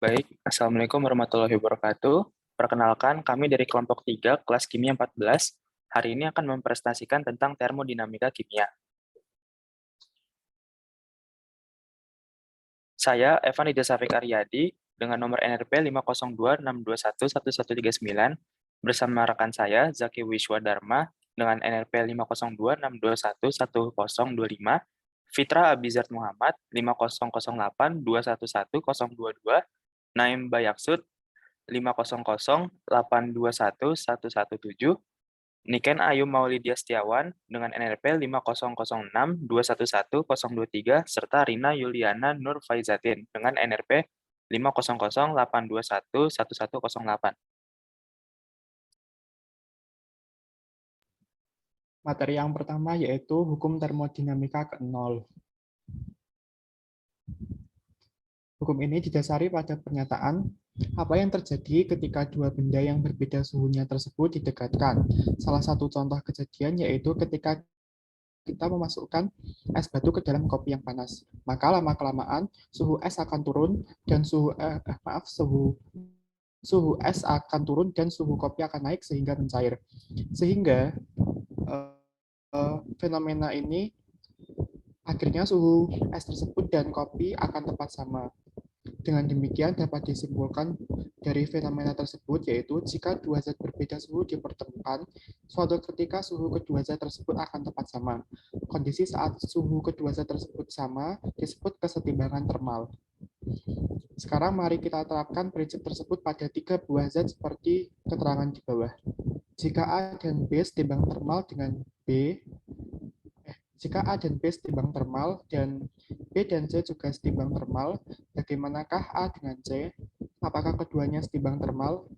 Baik, Assalamualaikum warahmatullahi wabarakatuh. Perkenalkan, kami dari kelompok 3, kelas kimia 14. Hari ini akan mempresentasikan tentang termodinamika kimia. Saya, Evan Ida Safik Aryadi, dengan nomor NRP 50262611139, bersama rekan saya, Zaki Wiswadharma, dengan NRP 50262611025, Fitra Abizar Muhammad, 5008211022, Naim Bayaksud, 500821117, Niken Ayu Maulidia Setiawan dengan NRP 50062111023, serta Rina Yuliana Nur Faizatin dengan NRP 50082111108. Materi yang pertama yaitu hukum termodinamika ke-0. Hukum ini didasari pada pernyataan apa yang terjadi ketika dua benda yang berbeda suhunya tersebut didekatkan. Salah satu contoh kejadian yaitu ketika kita memasukkan es batu ke dalam kopi yang panas. Maka lama-kelamaan suhu es akan turun dan suhu es akan turun dan suhu kopi akan naik sehingga mencair. Sehingga fenomena ini akhirnya suhu es tersebut dan kopi akan tepat sama. Dengan demikian dapat disimpulkan dari fenomena tersebut yaitu jika dua zat berbeda suhu dipertemukan, suatu ketika suhu kedua zat tersebut akan tepat sama. Kondisi saat suhu kedua zat tersebut sama disebut kesetimbangan termal. Sekarang mari kita terapkan prinsip tersebut pada tiga buah zat seperti keterangan di bawah. Jika A dan B setimbang termal dengan jika A dan B setimbang termal dan B dan C juga setimbang termal, bagaimanakah A dengan C? Apakah keduanya setimbang termal?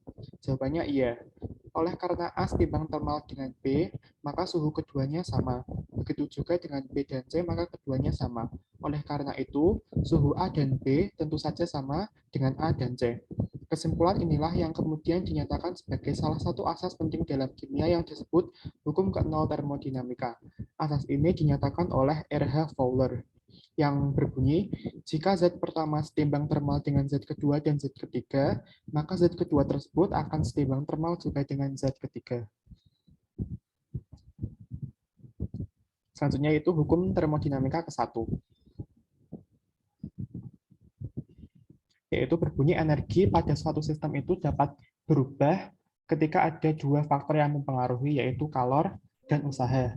Jawabannya iya. Oleh karena A setimbang termal dengan B, maka suhu keduanya sama. Begitu juga dengan B dan C, maka keduanya sama. Oleh karena itu, suhu A dan B tentu saja sama dengan A dan C. Kesimpulan inilah yang kemudian dinyatakan sebagai salah satu asas penting dalam kimia yang disebut hukum ke-0 termodinamika. Asas ini dinyatakan oleh R.H. Fowler yang berbunyi, jika zat pertama setimbang termal dengan zat kedua dan zat ketiga, maka zat kedua tersebut akan setimbang termal juga dengan zat ketiga. Selanjutnya itu hukum termodinamika ke-1. Yaitu berbunyi energi pada suatu sistem itu dapat berubah ketika ada dua faktor yang mempengaruhi, yaitu kalor dan usaha.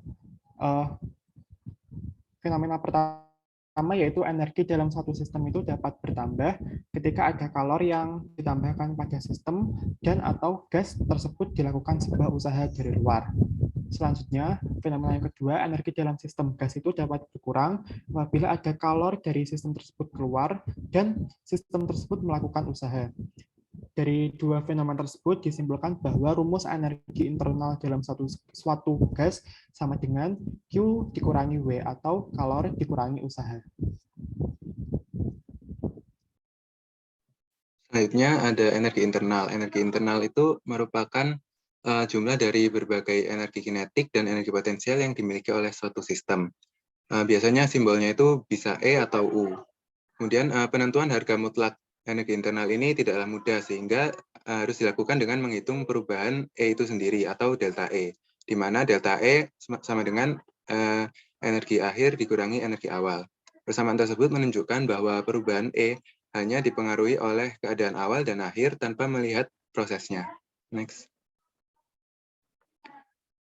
Fenomena pertama yaitu energi dalam satu sistem itu dapat bertambah ketika ada kalor yang ditambahkan pada sistem dan atau gas tersebut dilakukan sebuah usaha dari luar. Selanjutnya, fenomena yang kedua, energi dalam sistem gas itu dapat berkurang apabila ada kalor dari sistem tersebut keluar dan sistem tersebut melakukan usaha. Dari dua fenomena tersebut disimpulkan bahwa rumus energi internal dalam suatu gas sama dengan Q dikurangi W atau kalor dikurangi usaha. Selanjutnya ada energi internal. Energi internal itu merupakan jumlah dari berbagai energi kinetik dan energi potensial yang dimiliki oleh suatu sistem. Biasanya simbolnya itu bisa E atau U. Kemudian penentuan harga mutlak energi internal ini tidaklah mudah sehingga harus dilakukan dengan menghitung perubahan E itu sendiri atau delta E, di mana delta E sama dengan energi akhir dikurangi energi awal. Persamaan tersebut menunjukkan bahwa perubahan E hanya dipengaruhi oleh keadaan awal dan akhir tanpa melihat prosesnya. Next.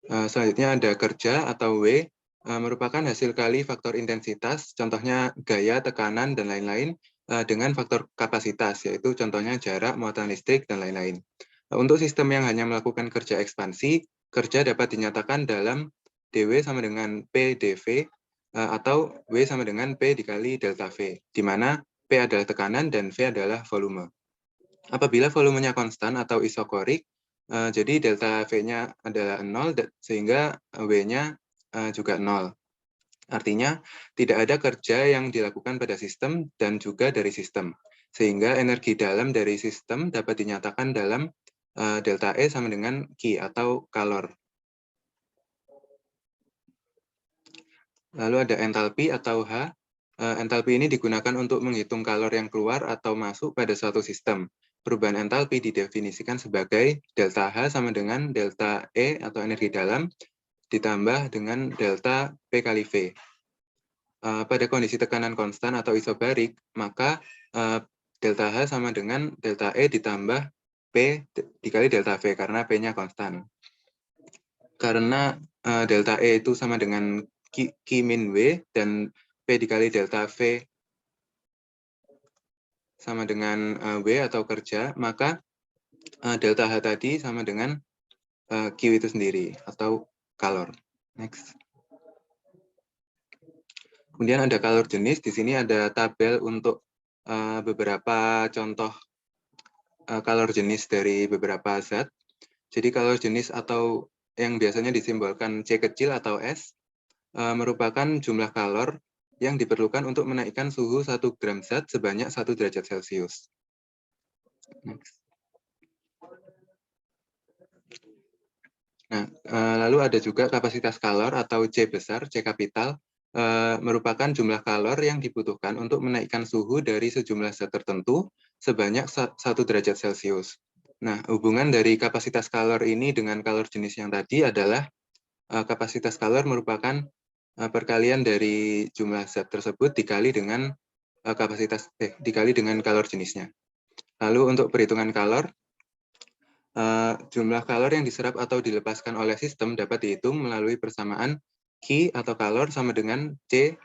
Selanjutnya ada kerja atau W, merupakan hasil kali faktor intensitas, contohnya gaya, tekanan, dan lain-lain, dengan faktor kapasitas, yaitu contohnya jarak, muatan listrik, dan lain-lain. Untuk sistem yang hanya melakukan kerja ekspansi, kerja dapat dinyatakan dalam dW sama dengan P dV, atau W sama dengan P dikali delta V, di mana P adalah tekanan dan V adalah volume. Apabila volumenya konstan atau isokorik, jadi delta V-nya adalah 0, sehingga W-nya juga 0. Artinya, tidak ada kerja yang dilakukan pada sistem dan juga dari sistem. Sehingga energi dalam dari sistem dapat dinyatakan dalam delta E sama dengan Q atau kalor. Lalu ada entalpi atau H. Entalpi ini digunakan untuk menghitung kalor yang keluar atau masuk pada suatu sistem. Perubahan entalpi didefinisikan sebagai delta H sama dengan delta E atau energi dalam ditambah dengan delta P kali V. Pada kondisi tekanan konstan atau isobarik, maka delta H sama dengan delta E ditambah P dikali delta V karena P-nya konstan. Karena delta E itu sama dengan Q min W dan P dikali delta V sama dengan W atau kerja, maka delta H tadi sama dengan Q itu sendiri atau kalor. Next. Kemudian ada kalor jenis, di sini ada tabel untuk beberapa contoh kalor jenis dari beberapa zat. Jadi kalor jenis atau yang biasanya disimbolkan C kecil atau S merupakan jumlah kalor yang diperlukan untuk menaikkan suhu 1 gram zat sebanyak 1 derajat Celcius. Next. Nah, lalu ada juga kapasitas kalor atau C besar, C kapital, merupakan jumlah kalor yang dibutuhkan untuk menaikkan suhu dari sejumlah zat tertentu sebanyak 1 derajat Celcius. Nah, hubungan dari kapasitas kalor ini dengan kalor jenis yang tadi adalah kapasitas kalor merupakan perkalian dari jumlah zat tersebut dikali dengan dikali dengan kalor jenisnya. Lalu untuk perhitungan kalor, jumlah kalor yang diserap atau dilepaskan oleh sistem dapat dihitung melalui persamaan Q atau kalor sama dengan C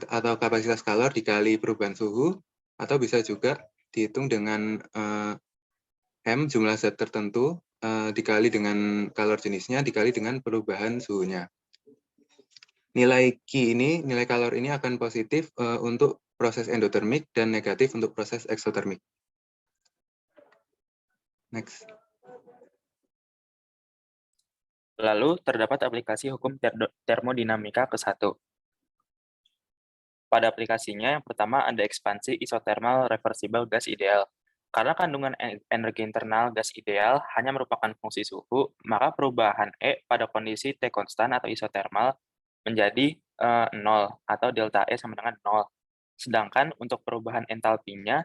atau kapasitas kalor dikali perubahan suhu, atau bisa juga dihitung dengan M jumlah zat tertentu dikali dengan kalor jenisnya dikali dengan perubahan suhunya. Nilai Q ini, nilai kalor ini akan positif untuk proses endotermik dan negatif untuk proses eksotermik. Next. Lalu terdapat aplikasi hukum termodinamika ke-1. Pada aplikasinya, yang pertama ada ekspansi isothermal reversible gas ideal. Karena kandungan energi internal gas ideal hanya merupakan fungsi suhu, maka perubahan E pada kondisi T konstan atau isothermal menjadi 0 atau delta E sama dengan 0. Sedangkan untuk perubahan entalpinya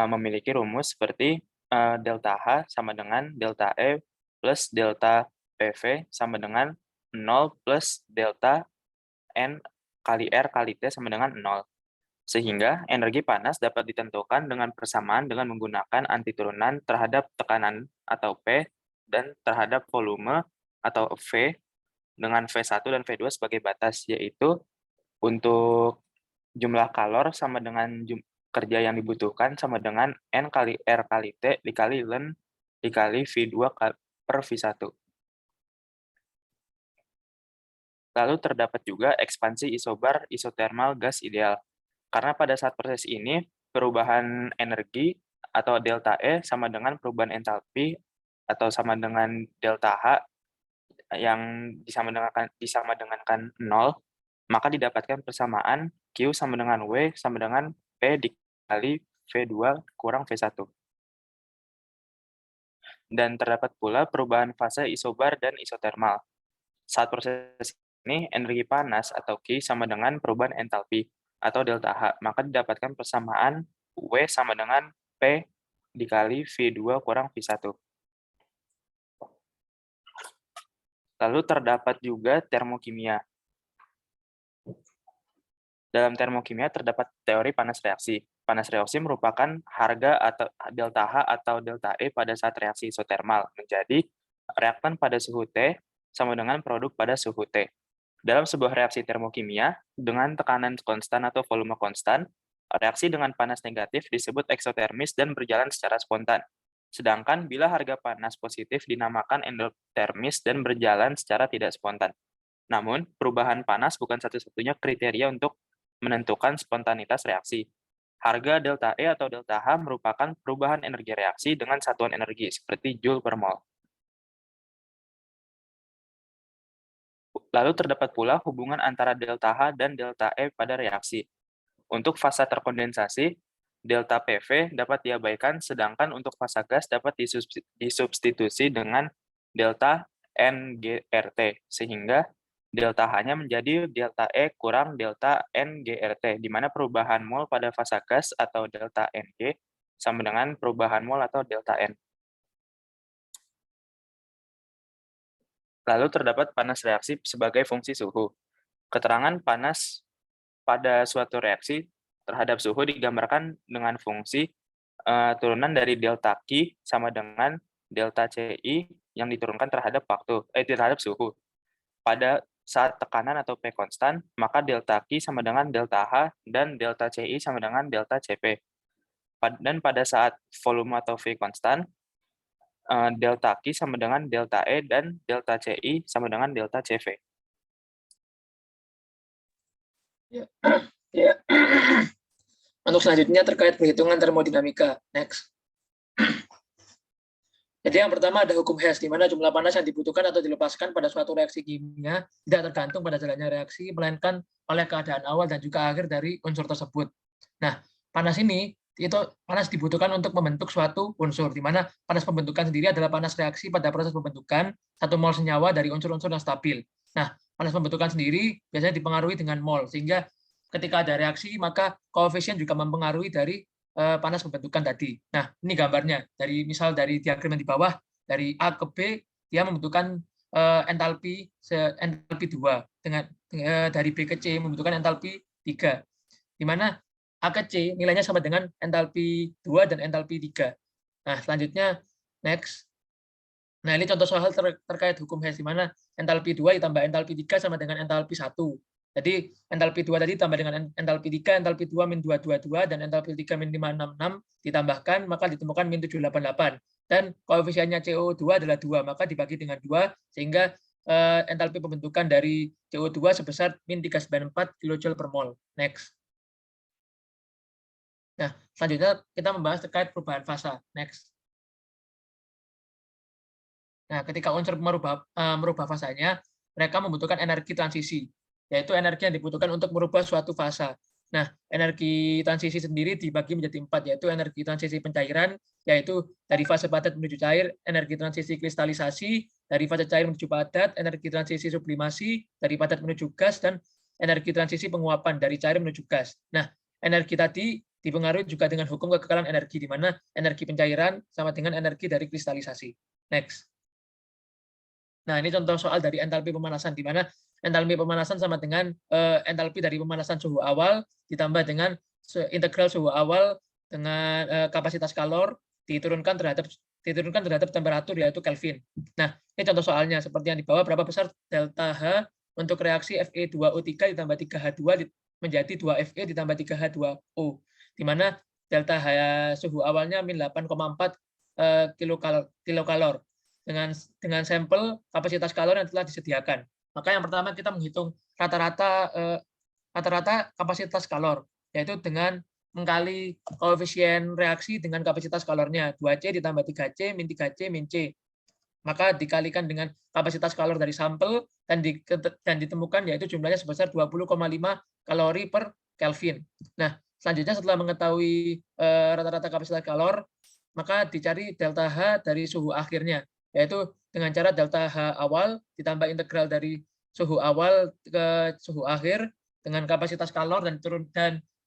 memiliki rumus seperti delta H sama dengan delta E plus delta PV sama dengan 0 plus delta N kali R kali T sama dengan 0. Sehingga energi panas dapat ditentukan dengan persamaan dengan menggunakan anti turunan terhadap tekanan atau P dan terhadap volume atau V dengan V1 dan V2 sebagai batas, yaitu untuk jumlah kalor sama dengan kerja yang dibutuhkan sama dengan N kali R kali T dikali Ln dikali V2 per V1. Lalu terdapat juga ekspansi isobar isothermal gas ideal. Karena pada saat proses ini, perubahan energi atau delta E sama dengan perubahan entalpi atau sama dengan delta H yang disama dengankan 0, maka didapatkan persamaan Q sama dengan W sama dengan P dikali V2 kurang V1. Dan terdapat pula perubahan fase isobar dan isothermal. Saat proses ini, energi panas atau Q sama dengan perubahan entalpi atau delta H, maka didapatkan persamaan W sama dengan P dikali V2 kurang V1. Lalu terdapat juga termokimia. Dalam termokimia terdapat teori panas reaksi. Panas reaksi merupakan harga atau delta H atau delta E pada saat reaksi isothermal menjadi reaktan pada suhu T sama dengan produk pada suhu T. Dalam sebuah reaksi termokimia, dengan tekanan konstan atau volume konstan, reaksi dengan panas negatif disebut eksotermis dan berjalan secara spontan. Sedangkan bila harga panas positif dinamakan endotermis dan berjalan secara tidak spontan. Namun, perubahan panas bukan satu-satunya kriteria untuk menentukan spontanitas reaksi. Harga delta E atau delta H merupakan perubahan energi reaksi dengan satuan energi, seperti Joule per mol. Lalu terdapat pula hubungan antara delta H dan delta E pada reaksi. Untuk fase terkondensasi, delta PV dapat diabaikan, sedangkan untuk fase gas dapat disubstitusi dengan delta NGRT, sehingga delta H-nya menjadi delta E kurang delta N GRT, di mana perubahan mol pada fasa gas atau delta NG sama dengan perubahan mol atau delta N. Lalu terdapat panas reaksi sebagai fungsi suhu. Keterangan panas pada suatu reaksi terhadap suhu digambarkan dengan fungsi turunan dari delta Q sama dengan delta CI yang diturunkan terhadap terhadap suhu. Pada saat tekanan atau P konstan, maka delta Q sama dengan delta H dan delta CI sama dengan delta CP. Dan pada saat volume atau V konstan, delta Q sama dengan delta E dan delta CI sama dengan delta CV. Ya. Ya. Untuk selanjutnya terkait perhitungan termodinamika. Next. Jadi yang pertama ada hukum Hess, di mana jumlah panas yang dibutuhkan atau dilepaskan pada suatu reaksi kimia tidak tergantung pada jalannya reaksi, melainkan oleh keadaan awal dan juga akhir dari unsur tersebut. Nah, panas dibutuhkan untuk membentuk suatu unsur, di mana panas pembentukan sendiri adalah panas reaksi pada proses pembentukan 1 mol senyawa dari unsur-unsur yang stabil. Nah, panas pembentukan sendiri biasanya dipengaruhi dengan mol, sehingga ketika ada reaksi, maka koefisien juga mempengaruhi dari panas pembentukan tadi. Nah, ini gambarnya. Dari diagram yang di bawah, dari A ke B, dia membutuhkan entalpi 2, dari B ke C membutuhkan entalpi 3. Di mana A ke C nilainya sama dengan entalpi 2 dan entalpi 3. Nah, selanjutnya, next. Nah, ini contoh soal terkait hukum Hess, di mana entalpi 2 ditambah entalpi 3 sama dengan entalpi 1. Jadi entalpi 2 tadi tambah dengan entalpi 3, entalpi 2 min 222, dan entalpi 3 min 566 ditambahkan, maka ditemukan min 788. Dan koefisiennya CO2 adalah 2, maka dibagi dengan 2, sehingga entalpi pembentukan dari CO2 sebesar min 394 kJ per mol. Next. Nah, selanjutnya kita membahas terkait perubahan fasa. Next. Nah, ketika unsur merubah fasanya, mereka membutuhkan energi transisi, yaitu energi yang dibutuhkan untuk merubah suatu fasa. Nah, energi transisi sendiri dibagi menjadi 4, yaitu energi transisi pencairan, yaitu dari fase padat menuju cair, energi transisi kristalisasi, dari fase cair menuju padat, energi transisi sublimasi, dari padat menuju gas, dan energi transisi penguapan, dari cair menuju gas. Nah, energi tadi dipengaruhi juga dengan hukum kekekalan energi, di mana energi pencairan sama dengan energi dari kristalisasi. Next. Nah, ini contoh soal dari entalpi pemanasan, di mana entalpi pemanasan sama dengan entalpi dari pemanasan suhu awal ditambah dengan integral suhu awal dengan kapasitas kalor diturunkan terhadap temperatur, yaitu Kelvin. Nah, ini contoh soalnya seperti yang di bawah. Berapa besar delta H untuk reaksi Fe2O3 ditambah 3H2 menjadi 2Fe ditambah 3H2O, di mana delta H suhu awalnya min 8,4 kilokalor dengan sampel kapasitas kalor yang telah disediakan. Maka yang pertama kita menghitung rata-rata kapasitas kalor, yaitu dengan mengkali koefisien reaksi dengan kapasitas kalornya, 2C ditambah 3C min 3C min C. Maka dikalikan dengan kapasitas kalor dari sampel dan ditemukan yaitu jumlahnya sebesar 20,5 kalori per Kelvin. Nah, selanjutnya setelah mengetahui rata-rata kapasitas kalor, maka dicari delta H dari suhu akhirnya, yaitu dengan cara delta H awal ditambah integral dari suhu awal ke suhu akhir dengan kapasitas kalor dan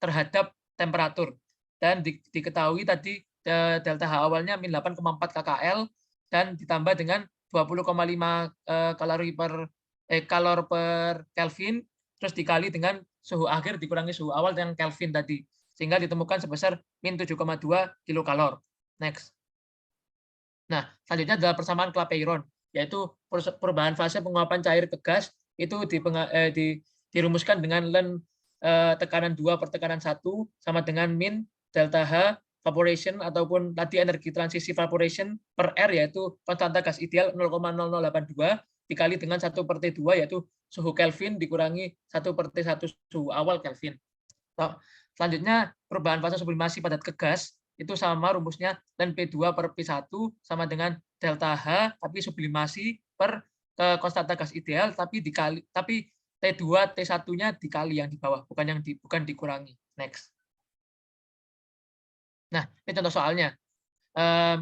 terhadap temperatur. Dan diketahui tadi delta H awalnya min 8,4 kcal dan ditambah dengan 20,5 kalor per Kelvin, terus dikali dengan suhu akhir dikurangi suhu awal dengan Kelvin tadi, sehingga ditemukan sebesar min 7,2 kilokalor. Next. Nah, selanjutnya adalah persamaan Clapeyron, yaitu perubahan fase penguapan cair ke gas itu dirumuskan dengan len tekanan 2 per tekanan 1 sama dengan min delta H evaporation ataupun tadi energi transisi evaporation per R, yaitu konstanta gas ideal 0,0082 dikali dengan 1 per T2, yaitu suhu Kelvin dikurangi 1 per T1 suhu awal Kelvin. Nah, selanjutnya perubahan fase sublimasi padat ke gas itu sama rumusnya len P2 per P1 sama dengan delta H tapi sublimasi per konstanta gas ideal tapi T2 T1-nya dikali yang di bawah, bukan dikurangi. Next. Nah, ini contoh soalnya.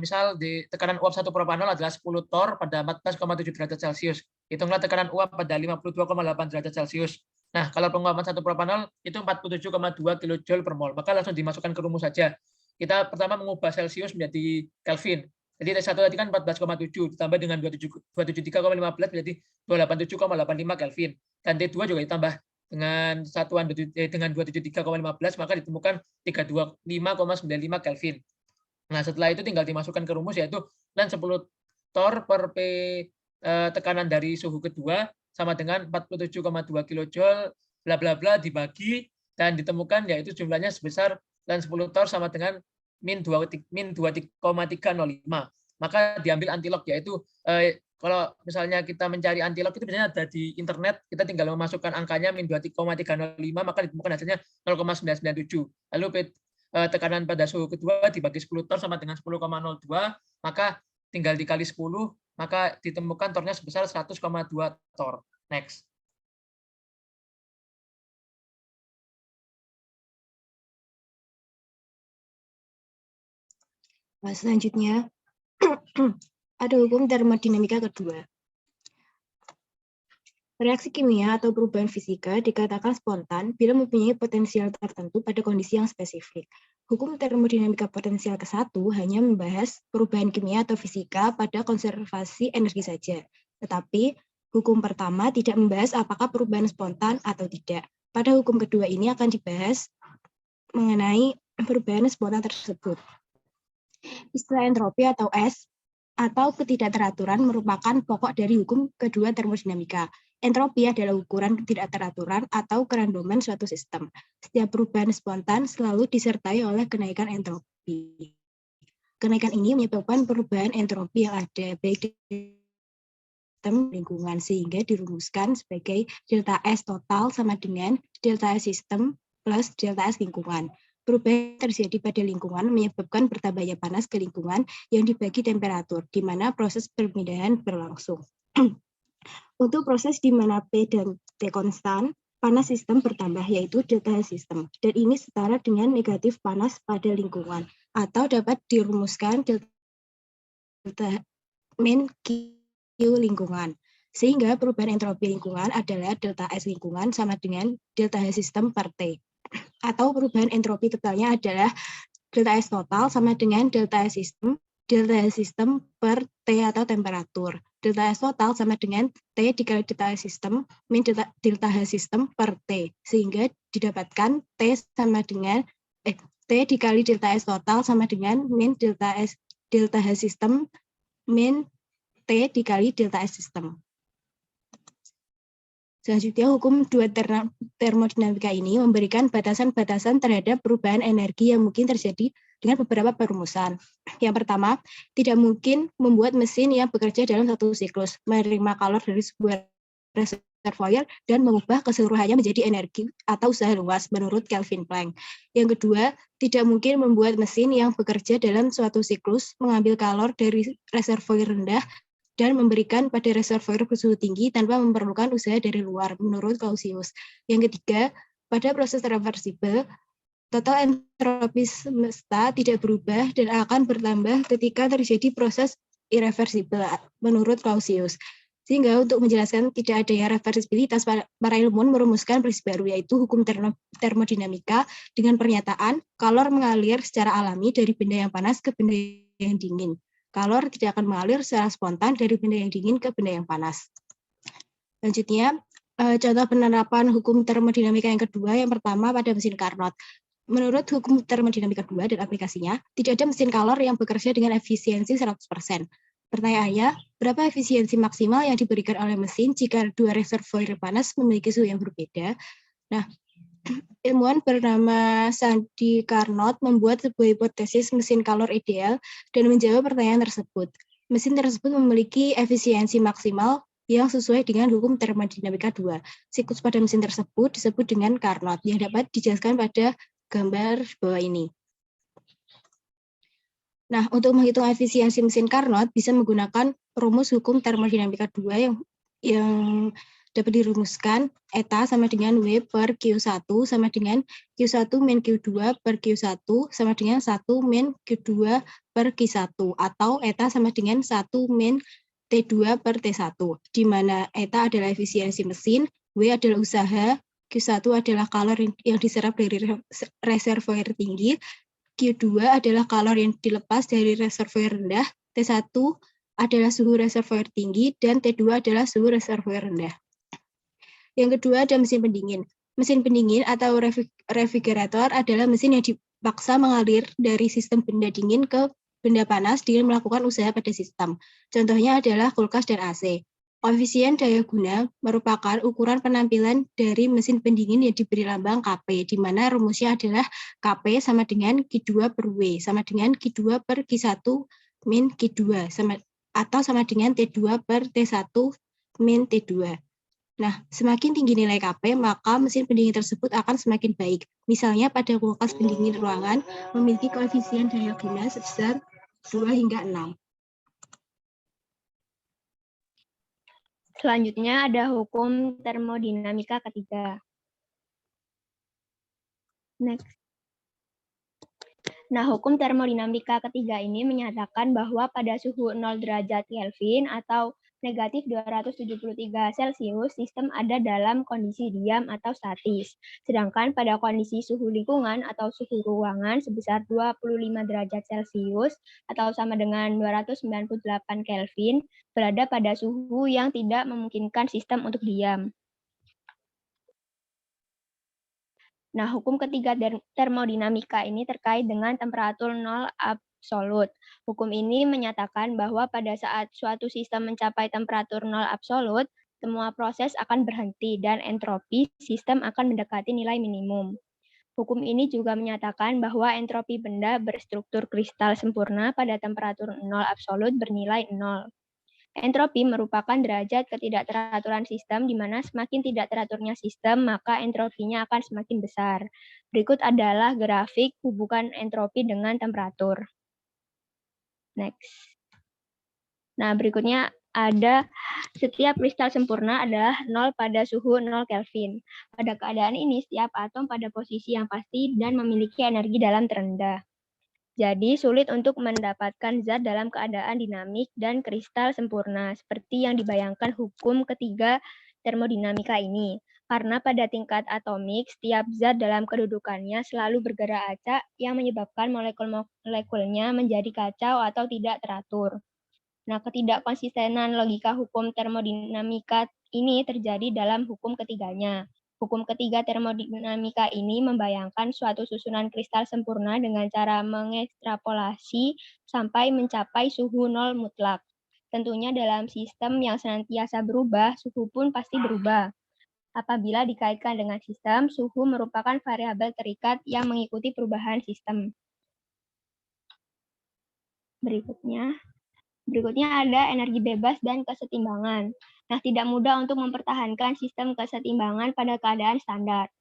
Misal di tekanan uap 1 propanol adalah 10 torr pada 14,7 derajat Celcius. Hitunglah tekanan uap pada 52,8 derajat Celcius. Nah, kalau penguapan 1 propanol itu 47,2 kJ per mol, maka langsung dimasukkan ke rumus saja. Kita pertama mengubah Celcius menjadi Kelvin. Jadi T1 tadi kan 14,7 ditambah dengan 273,15 menjadi 287,85 Kelvin. Dan T2 juga ditambah dengan satuan dengan 273,15 maka ditemukan 325,95 Kelvin. Nah, setelah itu tinggal dimasukkan ke rumus yaitu ln 10 Tor per P tekanan dari suhu kedua sama dengan 47,2 kJ bla bla bla dibagi dan ditemukan yaitu jumlahnya sebesar ln 10 Tor sama dengan min 2,305. Maka diambil antilog yaitu kalau misalnya kita mencari antilog itu biasanya ada di internet, kita tinggal memasukkan angkanya min 2,305 maka ditemukan hasilnya 0,997. Lalu tekanan pada suhu kedua dibagi 10 Tor sama dengan 10,02, maka tinggal dikali 10, maka ditemukan tornya sebesar 100,2 Tor. Next. Selanjutnya, ada hukum termodinamika kedua. Reaksi kimia atau perubahan fisika dikatakan spontan bila mempunyai potensial tertentu pada kondisi yang spesifik. Hukum termodinamika potensial ke-1 hanya membahas perubahan kimia atau fisika pada konservasi energi saja. Tetapi, hukum pertama tidak membahas apakah perubahan spontan atau tidak. Pada hukum kedua ini akan dibahas mengenai perubahan spontan tersebut. Istilah entropi atau S atau ketidakteraturan merupakan pokok dari hukum kedua termodinamika. Entropi adalah ukuran ketidakteraturan atau kerandoman suatu sistem. Setiap perubahan spontan selalu disertai oleh kenaikan entropi. Kenaikan ini menyebabkan perubahan entropi yang ada baik di sistem lingkungan sehingga dirumuskan sebagai delta S total sama dengan delta S sistem plus delta S lingkungan. Perubahan terjadi pada lingkungan menyebabkan bertambahnya panas ke lingkungan yang dibagi temperatur, di mana proses perpindahan berlangsung. Untuk proses di mana P dan T konstan, panas sistem bertambah, yaitu delta sistem. Dan ini setara dengan negatif panas pada lingkungan, atau dapat dirumuskan delta min Q lingkungan. Sehingga perubahan entropi lingkungan adalah delta S lingkungan sama dengan delta H sistem per T. Atau perubahan entropi totalnya adalah delta S total sama dengan delta S sistem per T atau temperatur. Delta S total sama dengan T dikali delta S sistem min delta H sistem per T. Sehingga didapatkan T sama dengan T dikali delta S total sama dengan min delta H sistem min T dikali delta S sistem. Selanjutnya, hukum dua termodinamika ini memberikan batasan-batasan terhadap perubahan energi yang mungkin terjadi dengan beberapa perumusan. Yang pertama, tidak mungkin membuat mesin yang bekerja dalam satu siklus, menerima kalor dari sebuah reservoir dan mengubah keseluruhannya menjadi energi atau usaha luas menurut Kelvin Planck. Yang kedua, tidak mungkin membuat mesin yang bekerja dalam suatu siklus mengambil kalor dari reservoir rendah dan memberikan pada reservoir bersuhu tinggi tanpa memerlukan usaha dari luar, menurut Clausius. Yang ketiga, pada proses reversibel, total entropi semesta tidak berubah dan akan bertambah ketika terjadi proses irreversibel, menurut Clausius. Sehingga untuk menjelaskan tidak adanya reversibilitas, para ilmuwan merumuskan prinsip baru, yaitu hukum termodinamika dengan pernyataan kalor mengalir secara alami dari benda yang panas ke benda yang dingin. Kalor tidak akan mengalir secara spontan dari benda yang dingin ke benda yang panas. Selanjutnya, contoh penerapan hukum termodinamika yang kedua, yang pertama pada mesin Carnot. Menurut hukum termodinamika kedua dan aplikasinya, tidak ada mesin kalor yang bekerja dengan efisiensi 100%. Pertanyaannya, berapa efisiensi maksimal yang diberikan oleh mesin jika dua reservoir panas memiliki suhu yang berbeda? Nah, ilmuwan bernama Sandi Carnot membuat sebuah hipotesis mesin kalor ideal dan menjawab pertanyaan tersebut. Mesin tersebut memiliki efisiensi maksimal yang sesuai dengan hukum termodinamika 2. Siklus pada mesin tersebut disebut dengan Carnot yang dapat dijelaskan pada gambar bawah ini. Nah, untuk menghitung efisiensi mesin Carnot bisa menggunakan rumus hukum termodinamika 2 yang dapat dirumuskan eta sama dengan W per Q1 sama dengan Q1 min Q2 per Q1 sama dengan 1 min Q2 per Q1 atau eta sama dengan 1 min T2 per T1, di mana eta adalah efisiensi mesin, W adalah usaha, Q1 adalah kalori yang diserap dari reservoir tinggi, Q2 adalah kalori yang dilepas dari reservoir rendah, T1 adalah suhu reservoir tinggi, dan T2 adalah suhu reservoir rendah. Yang kedua ada mesin pendingin. Mesin pendingin atau refrigerator adalah mesin yang dipaksa mengalir dari sistem benda dingin ke benda panas dengan melakukan usaha pada sistem. Contohnya adalah kulkas dan AC. Koefisien daya guna merupakan ukuran penampilan dari mesin pendingin yang diberi lambang Kp, di mana rumusnya adalah Kp sama dengan Q2 per W, sama dengan Q2 per Q1 min Q2, atau sama dengan T2 per T1 min T2. Nah, semakin tinggi nilai Kp, maka mesin pendingin tersebut akan semakin baik. Misalnya pada kulkas pendingin ruangan memiliki koefisien daya guna sebesar 2 hingga 6. Selanjutnya ada hukum termodinamika ketiga. Next. Nah, hukum termodinamika ketiga ini menyatakan bahwa pada suhu 0 derajat Kelvin atau negatif 273 Celcius, sistem ada dalam kondisi diam atau statis. Sedangkan pada kondisi suhu lingkungan atau suhu ruangan sebesar 25 derajat Celcius atau sama dengan 298 Kelvin, berada pada suhu yang tidak memungkinkan sistem untuk diam. Nah, hukum ketiga termodinamika ini terkait dengan temperatur nol absolut. Hukum ini menyatakan bahwa pada saat suatu sistem mencapai temperatur nol absolut, semua proses akan berhenti dan entropi sistem akan mendekati nilai minimum. Hukum ini juga menyatakan bahwa entropi benda berstruktur kristal sempurna pada temperatur nol absolut bernilai 0. Entropi merupakan derajat ketidakteraturan sistem, di mana semakin tidak teraturnya sistem, maka entropinya akan semakin besar. Berikut adalah grafik hubungan entropi dengan temperatur. Next. Nah, berikutnya ada setiap kristal sempurna adalah 0 pada suhu 0 Kelvin. Pada keadaan ini, setiap atom pada posisi yang pasti dan memiliki energi dalam terendah. Jadi, sulit untuk mendapatkan zat dalam keadaan dinamik dan kristal sempurna, seperti yang dibayangkan hukum ketiga termodinamika ini. Karena pada tingkat atomik, setiap zat dalam kedudukannya selalu bergerak acak yang menyebabkan molekul-molekulnya menjadi kacau atau tidak teratur. Nah, ketidakkonsistenan logika hukum termodinamika ini terjadi dalam hukum ketiganya. Hukum ketiga termodinamika ini membayangkan suatu susunan kristal sempurna dengan cara mengekstrapolasi sampai mencapai suhu 0 mutlak. Tentunya dalam sistem yang senantiasa berubah, suhu pun pasti berubah. Apabila dikaitkan dengan sistem, suhu merupakan variabel terikat yang mengikuti perubahan sistem. Berikutnya ada energi bebas dan kesetimbangan. Nah, tidak mudah untuk mempertahankan sistem kesetimbangan pada keadaan standar.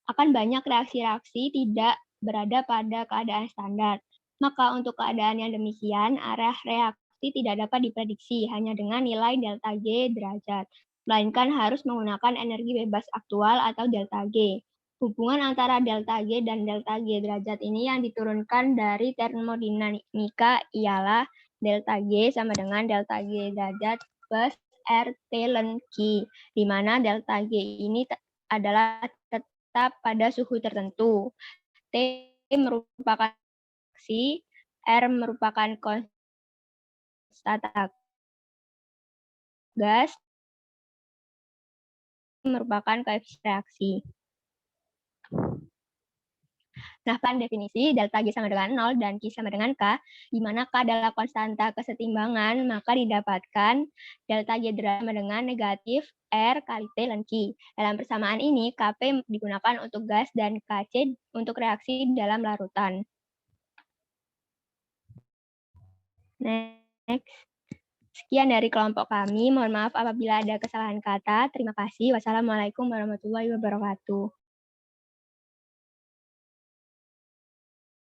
Akan banyak reaksi-reaksi tidak berada pada keadaan standar. Maka untuk keadaan yang demikian, arah reaksi tidak dapat diprediksi hanya dengan nilai delta G derajat, melainkan harus menggunakan energi bebas aktual atau delta G. Hubungan antara delta G dan delta G derajat ini yang diturunkan dari termodinamika ialah delta G sama dengan delta G derajat plus RT ln Q, di mana delta G ini adalah tetap pada suhu tertentu. T merupakan reaksi, R merupakan konstanta gas, merupakan koefisien reaksi. Nah, pada definisi delta G sama dengan 0 dan Q sama dengan K, di mana K adalah konstanta kesetimbangan, maka didapatkan delta G sama dengan negatif R kali T ln Q. Dalam persamaan ini, Kp digunakan untuk gas dan Kc untuk reaksi dalam larutan. Next. Sekian dari kelompok kami. Mohon maaf apabila ada kesalahan kata. Terima kasih. Wassalamualaikum warahmatullahi wabarakatuh.